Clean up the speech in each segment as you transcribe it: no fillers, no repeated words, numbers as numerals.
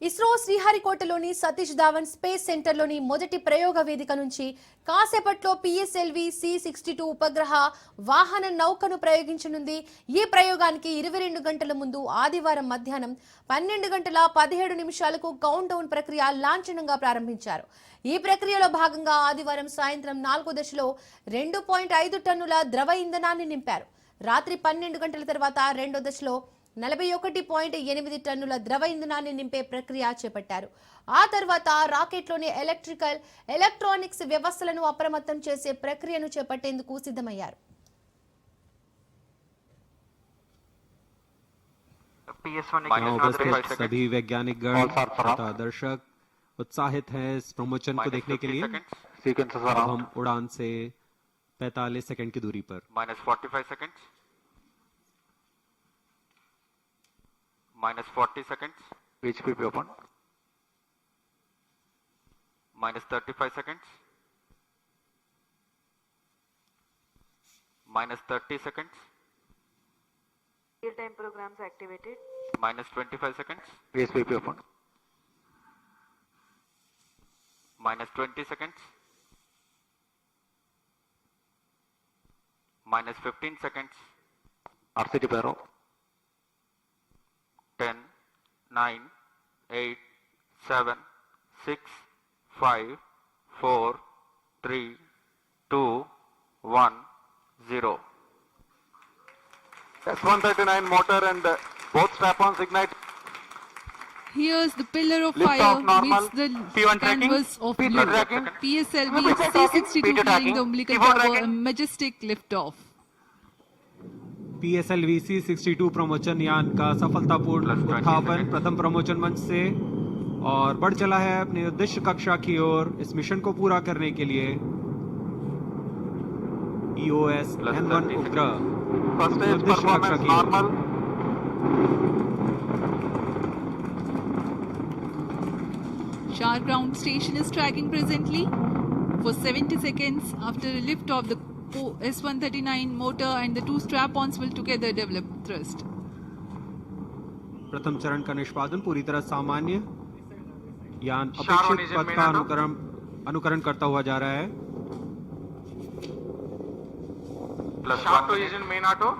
ISRO శ్రీహరికోటలోని Satish Dhawan space సెంటర్లోని మొదటి ప్రయోగ వేదిక నుంచి కాసేపట్లో పిఎస్ఎల్వి C-62 ఉపగ్రహ వాహన నౌకను ప్రయోగించనుంది. ఈ ప్రయోగానికి 22 గంటల ముందు ఆదివారం మధ్యాహ్నం 12 గంటల 17 నిమిషాలకు కౌంట్ డౌన్ ప్రక్రియ లాంఛనంగా ప్రారంభించారు. ఈ ప్రక్రియలో భాగంగా ఆదివారం సాయంత్రం 4వ దశలో 2.5 టన్నుల ద్రవ ఇంధనాన్ని నింపారు. రాత్రి 12 గంటల తర్వాత రెండో దశలో 41.8 టన్నుల ద్రవ ఇంధనాన్ని నింపే ప్రక్రియ చేపట్టారు. ఆ తర్వాత రాకెట్లోని ఎలక్ట్రానిక్స్ వ్యవస్థలను అప్రమత్తం చేసే ప్రక్రియను చేపట్టేందుకు సిద్ధమయ్యారు. सभी वैज्ञानिक गण तथा दर्शक उत्साहित हैं इस प्रमोशन को देखने के लिए। अब हम उड़ान से 45 सेकंड की दूरी पर -45 seconds, -40 seconds, HPP open, -35 seconds, -30 seconds, real-time programs activated, -25 seconds, HPP open, -20 seconds, -15 seconds, RCT Paro, 10, 9, 8, 7, 6, 5, 4, 3, 2, 1, 0. S139 motor and both strap-ons ignite. Here's the pillar of Lift fire off normal. meets the P1 tracking. canvas of P2 blue. tracking. PSLV P2 tracking. C-62 P2 flying tracking. the umbilical P4 tower, tracking. a majestic liftoff. PSLV C-62 प्रमोचन यान का सफलतापूर्ण उत्थापन प्रथम प्रमोचन मंच से और बढ़ चला है अपनी उद्देश्य कक्षा की ओर। इस मिशन को पूरा करने के लिए EOS N1 उपग्रह First stage उद्देश्य कक्षा performance की ओर। normal. Shah ground station is tracking presently for 70 seconds. After a lift of the S139 motor and the two strap-ons will together develop thrust. प्रथम चरण का निष्पादन पूरी तरह सामान्य, यान Sharon अपेक्षित is in पथ main का auto. अनुकरण करता हुआ जा रहा है। Shaft to is in main auto.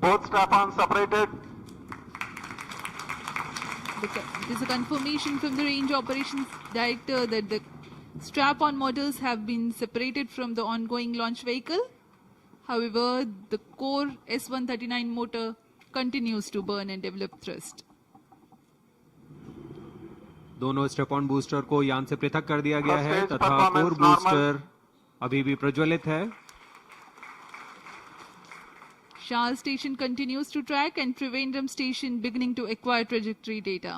Both strap-ons separated. It is a confirmation from the range operations director that the strap-on motors have been separated from the ongoing launch vehicle. However, the core S139 motor continues to burn and develop thrust. दोनों step-on booster को यान से पृथक कर दिया गया First है stage तथा performance कोर normal. बूस्टर अभी भी प्रज्वलित है। Shah station continues to track and Trivandrum station beginning to acquire trajectory data.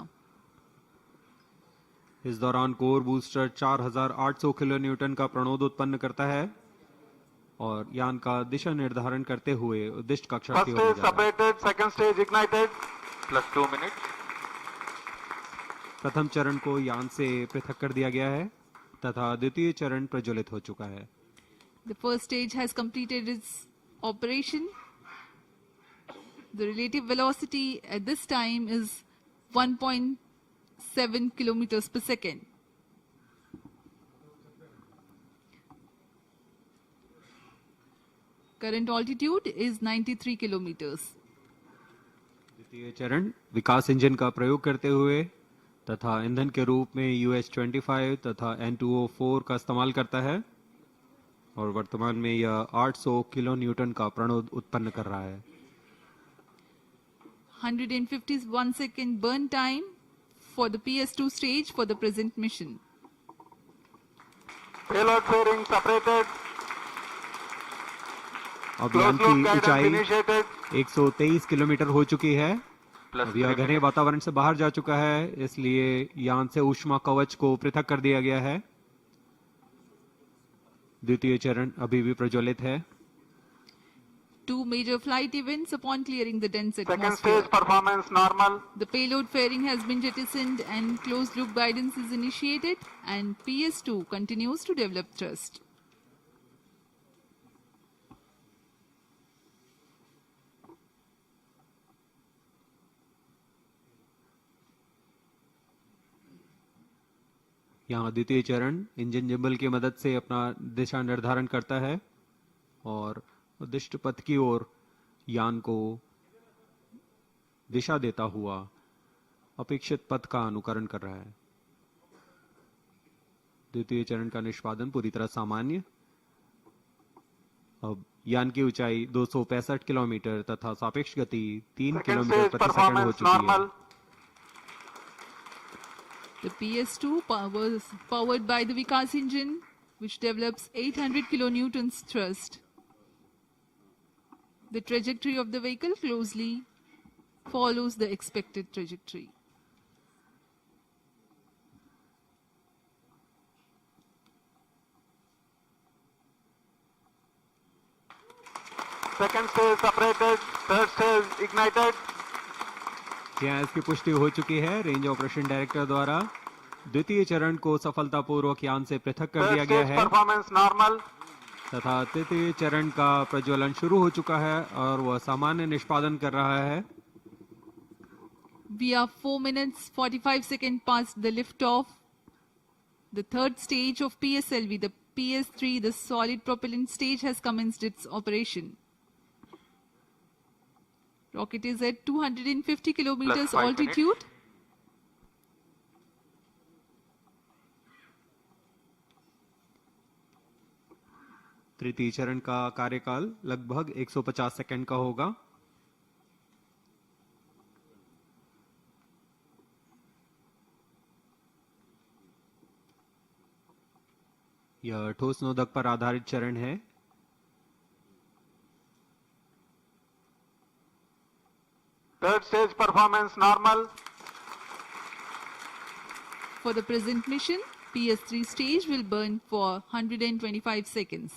इस दौरान कोर बूस्टर 4800 किलो न्यूटन का प्रणोद उत्पन्न करता है और यान का दिशा निर्धारण करते हुए उद्दिष्ट कक्षा First की ओर stage जा रहा है। separated, second stage ignited. +2 minutes, प्रथम चरण को यान से पृथक कर दिया गया है तथा द्वितीय चरण प्रज्वलित हो चुका है। The first stage has completed its operation. The relative velocity at this time is 1.7 kilometers per second. Current altitude is 93 kilometers. द्वितीय चरण विकास इंजन का प्रयोग करते हुए तथा ईंधन के रूप में US-25 तथा N2O4 का इस्तेमाल करता है और वर्तमान में यह 800 किलो न्यूटन का प्रणोद उत्पन्न कर रहा है। 151 second burn time for the PS2 stage for the present mission. Payload fairing separated. अब यान Close loop की guidance ऊंचाई initiated. 123 किलोमीटर हो चुकी है। अब यह +3 घने minutes, वातावरण से बाहर जा चुका है, इसलिए यान से ऊष्मा कवच को पृथक कर दिया गया है। द्वितीय चरण अभी भी प्रज्वलित है। 2 major flight events upon clearing the dense Second atmosphere. stage performance normal. The payload fairing has been jettisoned and closed loop guidance is initiated, and PS2 continues to develop thrust. यहाँ द्वितीय चरण इंजन जिम्बल की मदद से अपना दिशा निर्धारण करता है और उद्दिष्ट पथ की ओर यान को दिशा देता हुआ अपेक्षित पथ का अनुकरण कर रहा है। द्वितीय चरण का निष्पादन पूरी तरह सामान्य। अब यान की ऊंचाई 265 किलोमीटर तथा सापेक्ष गति 3 Second किलोमीटर stage प्रति सेकंड हो performance चुकी है। normal. The PS2 powered by the Vikas engine, which develops 800 kilonewtons thrust. The trajectory of the vehicle closely follows the expected trajectory. Second stage separated. Third stage ignited. यहाँ इसकी पुष्टि हो चुकी है रेंज ऑपरेशन डायरेक्टर द्वारा। द्वितीय चरण को सफलतापूर्वक यान से पृथक कर दिया Third गया stage है performance normal. तथा तृतीय चरण का प्रज्वलन शुरू हो चुका है और वह सामान्य निष्पादन कर रहा है। We are 4 minutes 45 seconds past the liftoff. The third stage of PSLV, the PS3, the solid propellant stage, has commenced its operation. Rocket is at 250 kilometers 5 altitude. तृतीय चरण का कार्यकाल लगभग 150 सेकंड का होगा। यह ठोस नोदक पर आधारित चरण है। Third stage performance normal. For the present mission, PS3 stage will burn for 125 seconds.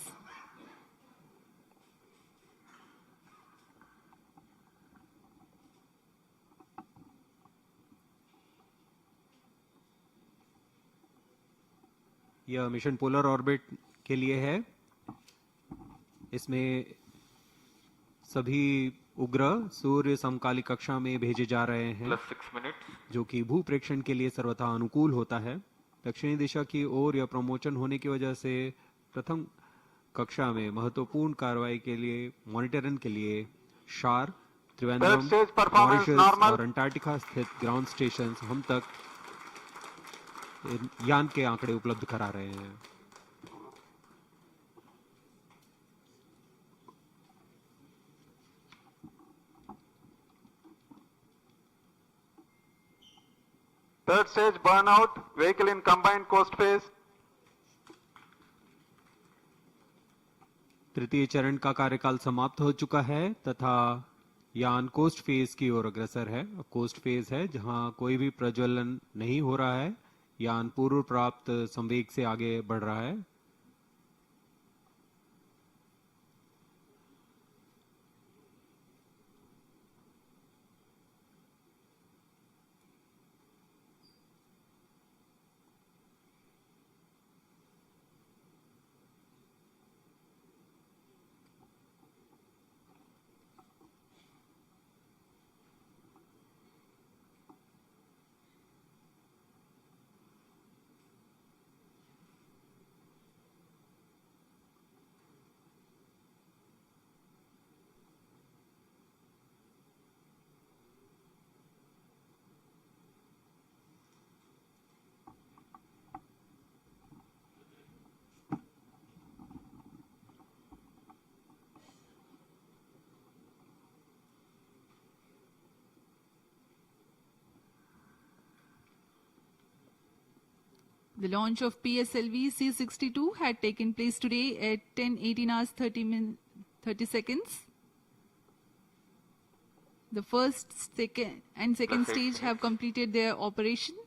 यह मिशन पोलर ऑर्बिट के लिए है। इसमें सभी उपग्रह सूर्य समकालिक कक्षा में भेजे जा रहे हैं Plus 6 minutes. जो कि भू प्रेक्षण के लिए सर्वथा अनुकूल होता है। दक्षिणी दिशा की ओर यह प्रमोशन होने की वजह से प्रथम कक्षा में महत्वपूर्ण कार्रवाई के लिए मॉनिटरिंग के लिए शार, Trivandrum, Third stage performance Mauritius normal. और अंटार्कटिका स्थित ग्राउंड स्टेशन हम तक यान के आंकड़े उपलब्ध करा रहे हैं। Third stage burnout. Vehicle in combined coast phase. तृतीय चरण का कार्यकाल समाप्त हो चुका है तथा यान कोस्ट फेज की ओर अग्रसर है। कोस्ट फेज है जहां कोई भी प्रज्वलन नहीं हो रहा है। यान पूर्व प्राप्त संवेग से आगे बढ़ रहा है। The launch of PSLV C-62 had taken place today at 10:18 hours 30 seconds. The first, second and second Plus 8 stage have completed their operation.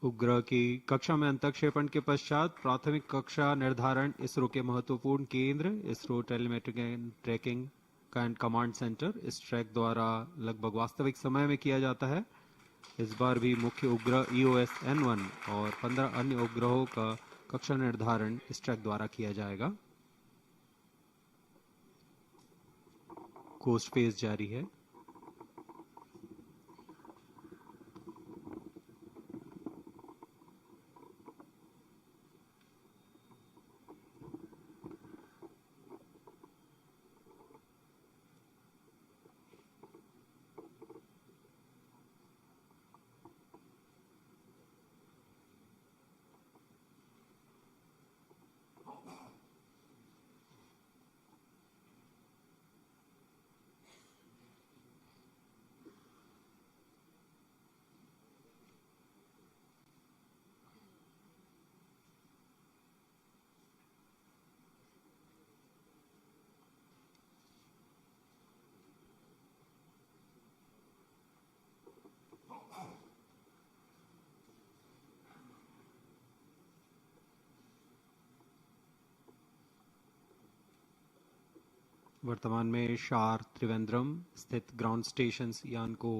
उपग्रह की कक्षा में अंतक्षेपण के पश्चात प्राथमिक कक्षा निर्धारण इसरो के महत्वपूर्ण केंद्र ISRO telemetric and tracking and command centre इस ट्रैक द्वारा लगभग वास्तविक समय में किया जाता है। इस बार भी मुख्य उपग्रह EOS-N1 और 15 अन्य उपग्रहों का कक्षा निर्धारण इस ट्रैक द्वारा किया जाएगा। कोस्ट फेज जारी है। वर्तमान में शार त्रिवेंद्रम स्थित ग्राउंड स्टेशन यान को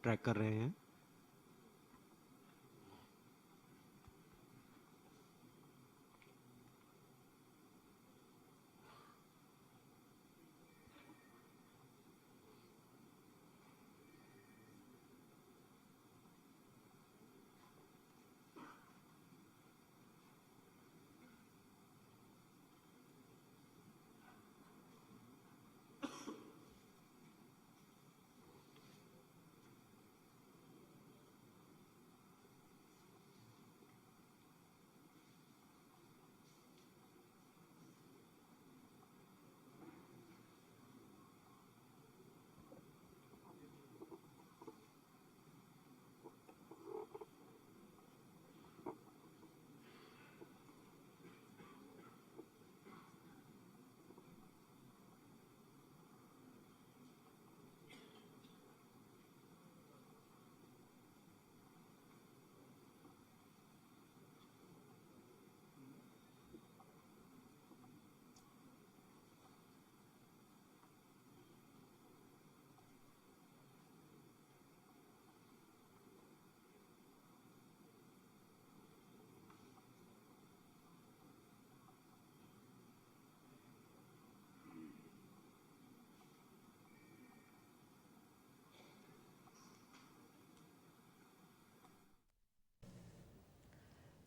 ट्रैक कर रहे हैं।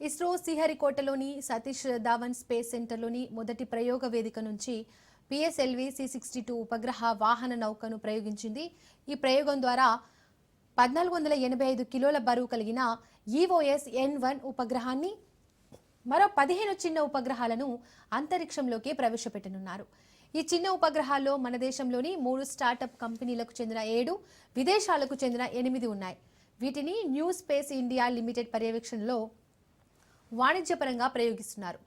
ఇస్రో శ్రీహరికోటలోని సతీష్ ధావన్ స్పేస్ సెంటర్లోని మొదటి ప్రయోగ వేదిక నుంచి PSLV C62 ఉపగ్రహ వాహన నౌకను ప్రయోగించింది. ఈ ప్రయోగం ద్వారా 1485 కిలోల బరువు కలిగిన EOS-N1 ఉపగ్రహాన్ని మరో 15 చిన్న ఉపగ్రహాలను అంతరిక్షంలోకి ప్రవేశపెట్టనున్నారు. ఈ చిన్న ఉపగ్రహాల్లో మన దేశంలోని 3 స్టార్టప్ కంపెనీలకు చెందిన 7, విదేశాలకు చెందిన 8 ఉన్నాయి. వీటిని న్యూ స్పేస్ ఇండియా లిమిటెడ్ పర్యవేక్షణలో వాణిజ్యపరంగా ప్రయోగిస్తున్నారు.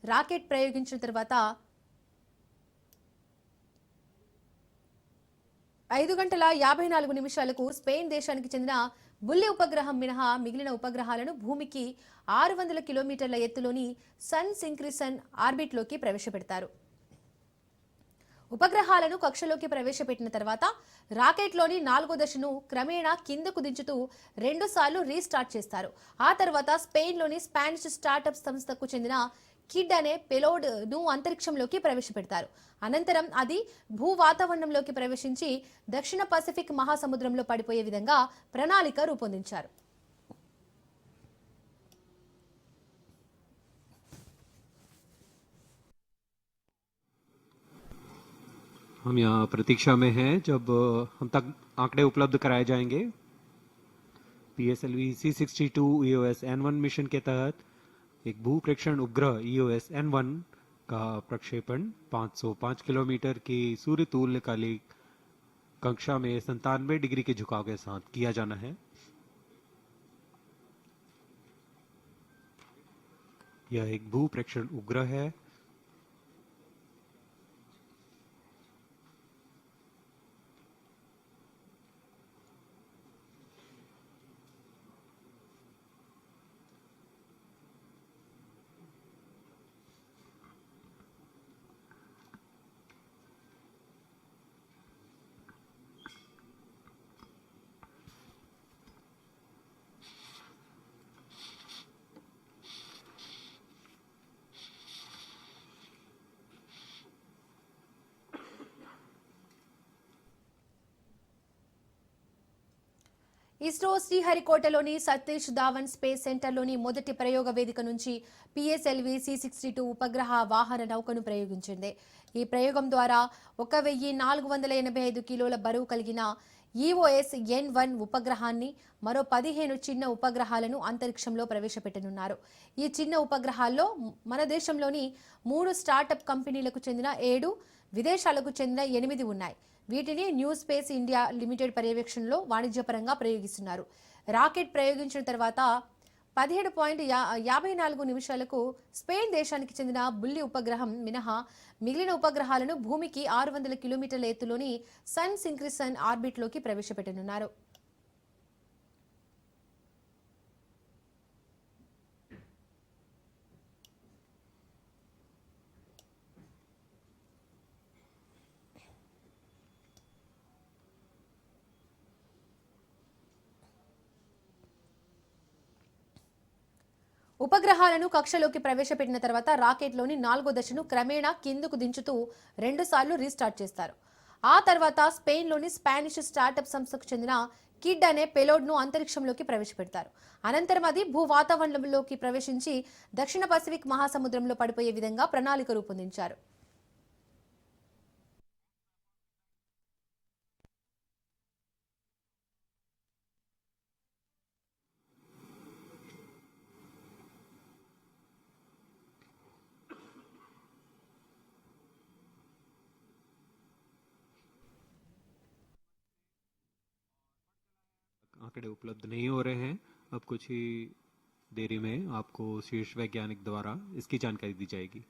రాకెట్ ప్రయోగించిన తర్వాత 5 గంటల 54 నిమిషాలకు స్పెయిన్ దేశానికి చెందిన బుల్లి ఉపగ్రహం మినహా మిగిలిన ఉపగ్రహాలను భూమికి 600 కిలోమీటర్ల ఎత్తులోని సన్ సింక్రిసన్ ఆర్బిట్లోకి ప్రవేశపెడతారు. ఉపగ్రహాలను కక్షలోకి ప్రవేశపెట్టిన తర్వాత రాకెట్లోని 4వ దశను క్రమేణా కిందకు దించుతూ 2 సార్లు రీస్టార్ట్ చేస్తారు. ఆ తర్వాత స్పెయిన్లోని స్పానిష్ స్టార్టప్ సంస్థకు చెందిన కిడ్ అనే పెలోడ్ ను అంతరిక్షంలోకి ప్రవేశపెడతారు. అనంతరం అది భూ వాతావరణంలోకి ప్రవేశించి దక్షిణ పసిఫిక్ మహాసముద్రంలో పడిపోయే విధంగా ప్రణాళిక రూపొందించారు. हम यहाँ प्रतीक्षा में हैं जब हम तक आंकड़े उपलब्ध कराए जाएंगे। PSLV C62 EOS-N1 मिशन के तहत एक भू प्रेक्षण उपग्रह EOS-N1 का प्रक्षेपण 505 किलोमीटर की सूर्य तुल्यकालिक कक्षा में 97 डिग्री के झुकाव के साथ किया जाना है। यह एक भू प्रेक्षण उपग्रह है। ఇస్రో శ్రీహరికోటలోని సతీష్ ధావన్ స్పేస్ సెంటర్లోని మొదటి ప్రయోగ వేదిక నుంచి పిఎస్ఎల్వి C-62 ఉపగ్రహ వాహన నౌకను ప్రయోగించింది. ఈ ప్రయోగం ద్వారా 1485 కిలోల బరువు కలిగిన EOS N1 ఉపగ్రహాన్ని మరో 15 చిన్న ఉపగ్రహాలను అంతరిక్షంలో ప్రవేశపెట్టనున్నారు. ఈ చిన్న ఉపగ్రహాల్లో మన దేశంలోని 3 స్టార్టప్ కంపెనీలకు చెందిన 7, విదేశాలకు చెందిన 8 ఉన్నాయి. వీటిని న్యూ స్పేస్ ఇండియా లిమిటెడ్ పర్యవేక్షణలో వాణిజ్యపరంగా ప్రయోగిస్తున్నారు. రాకెట్ ప్రయోగించిన తర్వాత 17.54 నిమిషాలకు స్పెయిన్ దేశానికి చెందిన బుల్లి ఉపగ్రహం మినహా మిగిలిన ఉపగ్రహాలను భూమికి 600 కిలోమీటర్ల ఎత్తులోని సన్ సింక్రిసన్ ఆర్బిట్లోకి ప్రవేశపెట్టనున్నారు. ఉపగ్రహాలను కక్షలోకి ప్రవేశపెట్టిన తర్వాత రాకెట్లోని 4వ దశను క్రమేణా కిందకు దించుతూ 2 సార్లు రీస్టార్ట్ చేస్తారు. ఆ తర్వాత స్పెయిన్లోని స్పానిష్ స్టార్టప్ సంస్థకు చెందిన కిడ్ అనే పెలోడ్ను అంతరిక్షంలోకి ప్రవేశపెడతారు. అనంతరం అది భూ వాతావరణంలోకి ప్రవేశించి దక్షిణ పసిఫిక్ మహాసముద్రంలో పడిపోయే విధంగా ప్రణాళిక రూపొందించారు. आंकड़े उपलब्ध नहीं हो रहे हैं। अब कुछ ही देरी में आपको शीर्ष वैज्ञानिक द्वारा इसकी जानकारी दी जाएगी।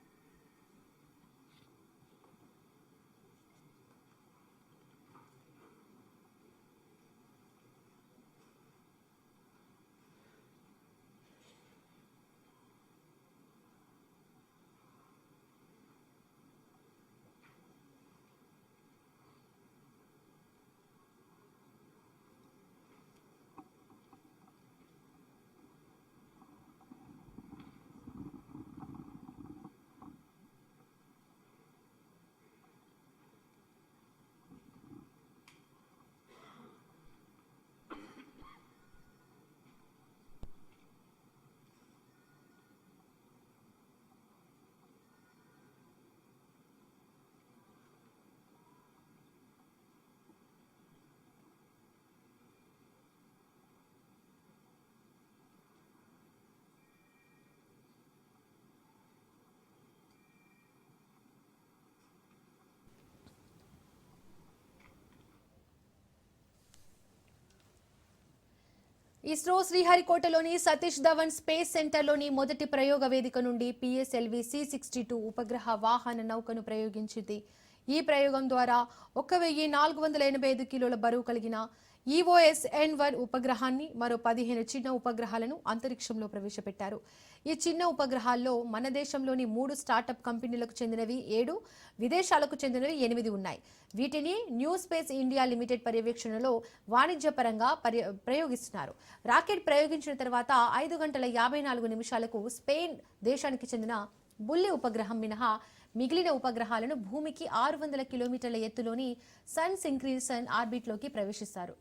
ఇస్రో శ్రీహరికోటలోని సతీష్ ధవన్ స్పేస్ సెంటర్లోని మొదటి ప్రయోగ వేదిక నుండి పిఎస్ఎల్వి C-62 ఉపగ్రహ వాహన నౌకను ప్రయోగించింది. ఈ ప్రయోగం ద్వారా 1485 కిలోల బరువు కలిగిన EOS N1 ఉపగ్రహాన్ని మరో 15 చిన్న ఉపగ్రహాలను అంతరిక్షంలో ప్రవేశపెట్టారు. ఈ చిన్న ఉపగ్రహాల్లో మన దేశంలోని 3 స్టార్టప్ కంపెనీలకు చెందినవి 7, విదేశాలకు చెందినవి 8 ఉన్నాయి. వీటిని న్యూ స్పేస్ ఇండియా లిమిటెడ్ పర్యవేక్షణలో వాణిజ్యపరంగా ప్రయోగిస్తున్నారు. రాకెట్ ప్రయోగించిన తర్వాత 5 గంటల 54 నిమిషాలకు స్పెయిన్ దేశానికి చెందిన బుల్లి ఉపగ్రహం మినహా మిగిలిన ఉపగ్రహాలను భూమికి 600 కిలోమీటర్ల ఎత్తులోని సన్ సింక్రిసన్ ఆర్బిట్లోకి ప్రవేశిస్తారు.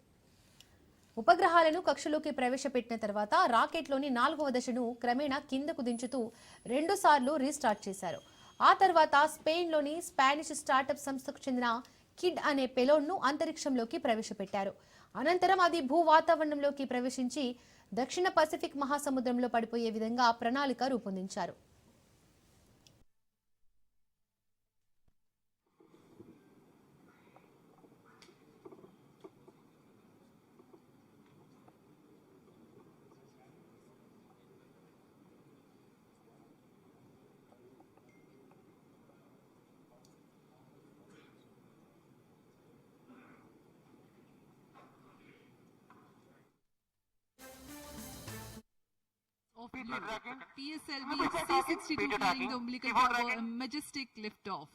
ఉపగ్రహాలను కక్షలోకి ప్రవేశపెట్టిన తర్వాత రాకెట్లోని 4వ దశను క్రమేణా కిందకు దించుతూ 2 సార్లు రీస్టార్ట్ చేశారు. ఆ తర్వాత స్పెయిన్లోని స్పానిష్ స్టార్టప్ సంస్థకు చెందిన కిడ్ అనే పెలోడ్ను అంతరిక్షంలోకి ప్రవేశపెట్టారు. అనంతరం అది భూ వాతావరణంలోకి ప్రవేశించి దక్షిణ పసిఫిక్ మహాసముద్రంలో పడిపోయే విధంగా ప్రణాళిక రూపొందించారు. Of PSLV C-62 clearing the umbilical tower, a majestic liftoff.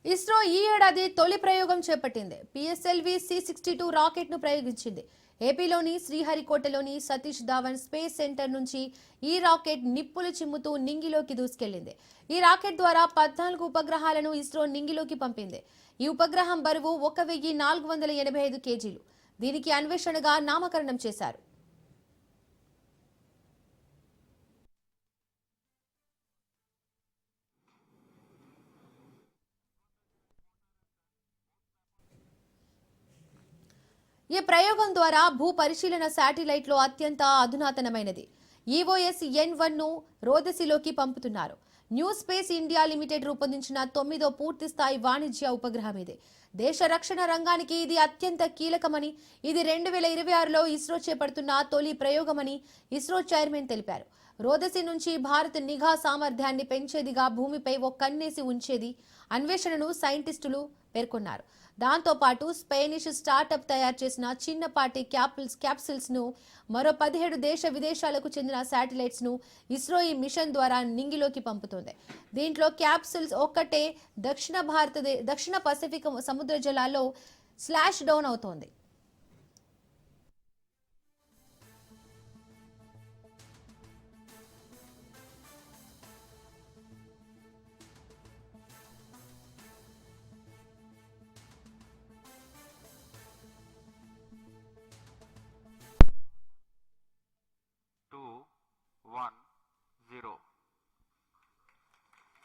ISRO ఈ ఏడాది తొలి ప్రయోగం చేపట్టింది. పిఎస్ఎల్వి C-62 రాకెట్ ను ప్రయోగించింది. ఏపీలోని శ్రీహరికోటలోని సతీష్ ధావన్ స్పేస్ సెంటర్ నుంచి ఈ రాకెట్ నిప్పులు చిమ్ముతూ నింగిలోకి దూసుకెళ్లింది. ఈ రాకెట్ ద్వారా 14 ఉపగ్రహాలను ఇస్రో నింగిలోకి పంపింది. ఈ ఉపగ్రహం బరువు 1485 కేజీలు. దీనికి అన్వేషణగా నామకరణం చేశారు. ఈ ప్రయోగం ద్వారా భూ పరిశీలన శాటిలైట్లో అత్యంత అధునాతనమైనది EOS N1 ను రోదసిలోకి పంపుతున్నారు. న్యూ స్పేస్ ఇండియా లిమిటెడ్ రూపొందించిన 9వ పూర్తి స్థాయి వాణిజ్య ఉపగ్రహం ఇది. దేశ రక్షణ రంగానికి ఇది అత్యంత కీలకమని, ఇది 2026లో ఇస్రో చేపడుతున్న తొలి ప్రయోగమని ఇస్రో చైర్మన్ తెలిపారు. రోదసి నుంచి భారత్ నిఘా సామర్థ్యాన్ని పెంచేదిగా, భూమిపై ఓ కన్నేసి ఉంచేది అన్వేషణను సైంటిస్టులు పేర్కొన్నారు. దాంతో పాటు స్పెయినిష్ స్టార్టప్ తయారు చేసిన చిన్నపాటి క్యాప్సిల్స్ ను, మరో 17 దేశ విదేశాలకు చెందిన శాటిలైట్స్ ను ఇస్రో ఈ మిషన్ ద్వారా నింగిలోకి పంపుతోంది. దీంట్లో క్యాప్సిల్స్ ఒక్కటే దక్షిణ పసిఫిక్ సముద్ర జలాల్లో స్లాష్ డౌన్ అవుతోంది.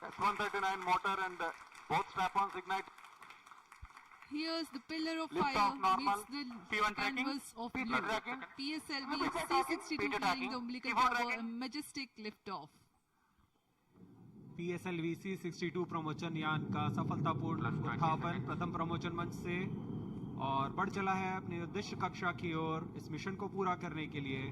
S139 motor and both strap-ons ignite. Here's the pillar of Lift fire off normal. meets the P1 tracking. canvas of P2 blue. tracking. PSLV P2 C-62 tracking. carrying the umbilical P4 tower, a tracking. majestic liftoff. PSLV C-62 प्रमोचन यान का सफलतापूर्ण उत्थापन प्रथम प्रमोचन मंच से और बढ़ चला है अपने उद्देश्य कक्षा की ओर। इस मिशन को पूरा करने के लिए